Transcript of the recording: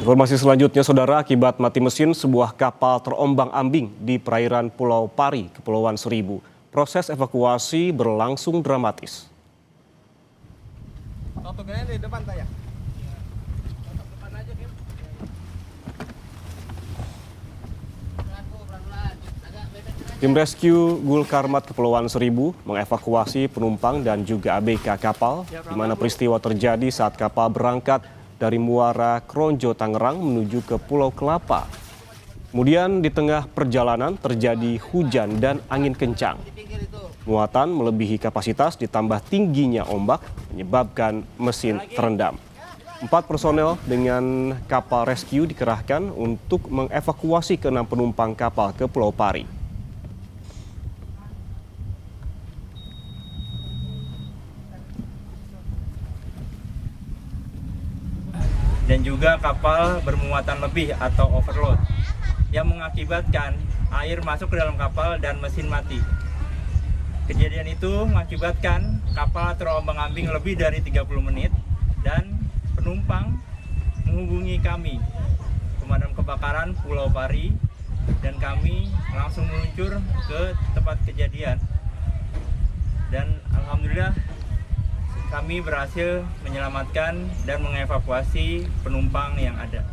Informasi selanjutnya, Saudara, akibat mati mesin, sebuah kapal terombang-ambing di perairan Pulau Pari, Kepulauan Seribu. Proses evakuasi berlangsung dramatis. Di depan saya. Tim rescue Gul Karmat Kepulauan Seribu mengevakuasi penumpang dan juga ABK kapal, di mana peristiwa terjadi saat kapal berangkat dari Muara Kronjo, Tangerang menuju ke Pulau Kelapa. Kemudian di tengah perjalanan terjadi hujan dan angin kencang. Muatan melebihi kapasitas ditambah tingginya ombak menyebabkan mesin terendam. 4 personel dengan kapal rescue dikerahkan untuk mengevakuasi ke-6 penumpang kapal ke Pulau Pari. Dan juga kapal bermuatan lebih atau overload yang mengakibatkan air masuk ke dalam kapal dan mesin mati. Kejadian itu mengakibatkan kapal terombang-ambing lebih dari 30 menit dan penumpang menghubungi kami, pemadam kebakaran Pulau Pari, dan kami langsung meluncur ke tempat kejadian. Dan alhamdulillah kami berhasil menyelamatkan dan mengevakuasi penumpang yang ada.